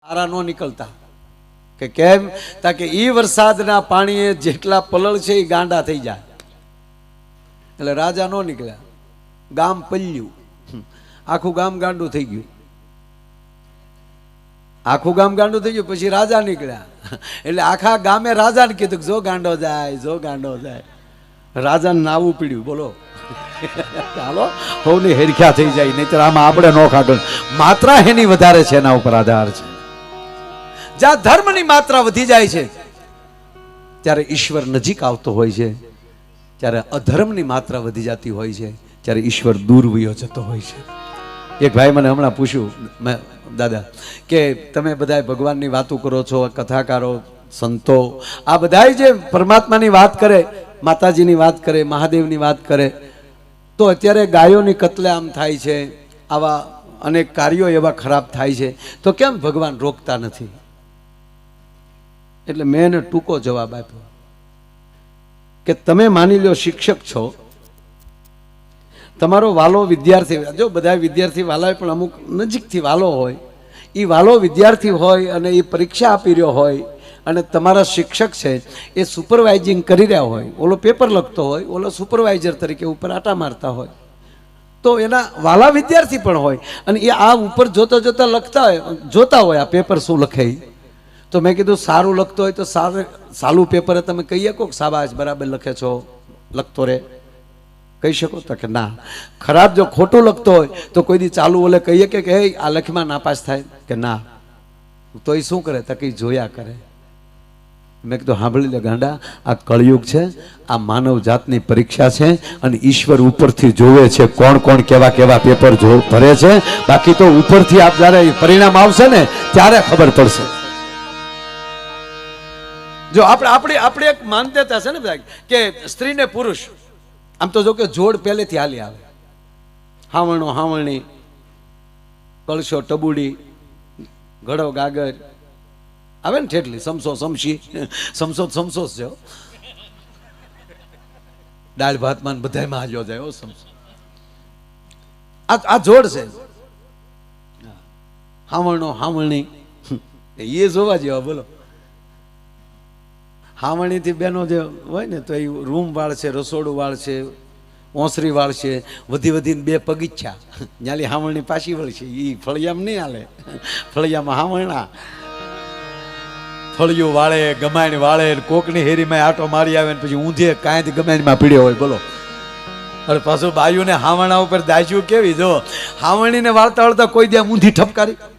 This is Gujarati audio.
આરા નો નીકળતા કે કેમ તાકે ઈ વરસાદના પાણીએ જેટલા પલળ છે એ ગાંડા થઈ જાય એટલે રાજા નો નીકળ્યા ગામ પલ્યું આખું ગામ ગાંડું થઈ ગયું આખું ગામ ગાંડું થઈ ગયું પછી રાજા નીકળ્યા એટલે આખા ગામે રાજાને કીધું કે જો ગાંડો જાય જો ગાંડો જાય રાજાને નાવું પીડ્યું બોલો ચાલો હોની હેરખ્યા થઈ જાય નહીતર આમાં આપણે નો ખાગળ માત્રા એની વધારે છે એના ઉપર આધાર છે જ્યાં ધર્મની માત્રા વધી જાય છે ત્યારે ઈશ્વર નજીક આવતો હોય છે ત્યારે અધર્મની માત્રા વધી જતી હોય છે ત્યારે ઈશ્વર દૂર વયો જતો હોય છે એક ભાઈ મને હમણાં પૂછ્યું મેં દાદા કે તમે બધા ભગવાનની વાતો કરો છો કથાકારો સંતો આ બધા જે પરમાત્માની વાત કરે માતાજીની વાત કરે મહાદેવની વાત કરે તો અત્યારે ગાયોની કતલેઆમ થાય છે આવા અનેક કાર્યો એવા ખરાબ થાય છે તો કેમ ભગવાન રોકતા નથી એટલે મેં એને ટૂંકો જવાબ આપ્યો કે તમે માની લો શિક્ષક છો તમારો વાલો વિદ્યાર્થી જો બધા વિદ્યાર્થી વાલા પણ અમુક નજીકથી વાલો હોય એ વાલો વિદ્યાર્થી હોય અને એ પરીક્ષા આપી રહ્યો હોય અને તમારા શિક્ષક છે એ સુપરવાઇઝિંગ કરી રહ્યા હોય ઓલો પેપર લખતો હોય ઓલો સુપરવાઇઝર તરીકે ઉપર આટા મારતા હોય તો એના વાલા વિદ્યાર્થી પણ હોય અને એ આ ઉપર જોતા જોતા લખતા હોય જોતા હોય આ પેપર શું લખે તો મેં કીધું સારું લખતો હોય તો સારું પેપર તમે કહીએ કહો શાબાશ બરાબર લખે છો લખતો રે કહી શકો તો કે ના ખરાબ જો ખોટું લખતો હોય તો કોઈ દી ચાલુ ઓલે કહીએ કે હે આ લખમાં નાપાસ થાય કે ના તો એ શું કરે તો કઈ જોયા કરે મેં કીધું સાંભળી લે ગાંડા આ કળયુગ છે આ માનવ જાતની પરીક્ષા છે અને ઈશ્વર ઉપરથી જોવે છે કોણ કોણ કેવા કેવા પેપર ભરે છે બાકી તો ઉપરથી આપ જયારે પરિણામ આવશે ને ત્યારે ખબર પડશે જો આપણે એક માન્યતા છે ને બધા કે સ્ત્રી ને પુરુષ આમ તો જો કે જોડ પહેલેથી હાલી આવે હાવણો હાવણી કળશો ટબુડી ઘડો ગાગર આવે ને ઠેઠલી સમસો સમસી સમસો સમસો છે દાળ ભાતમાં બધામાં હાલ્યો જાય સમસો આ જોડ છે હાવણો હાવણી એ જોવા જેવા બોલો હાવણીથી બેનો જે હોય ને તો એ રૂમ વાળશે રસોડું વાળશે ઓસરી વાળશે વધી વધીને બે પગીચ્છા જ્યાંલી હાવણી પાછી વળશે એ ફળિયામ નહીં હાલે ફળિયામાં હાવણા ફળિયું વાળે ગમાણ વાળે કોકની હેરીમાં આટો મારી આવે ને પછી ઊંધે કાંઈ ગમાણમાં પીડ્યો હોય બોલો અરે પાછું બાયુને હાવણા ઉપર દાજ્યું કેવી જો હાવણીને વાળતા વાળતા કોઈ દે ઊંધી ઠપકારી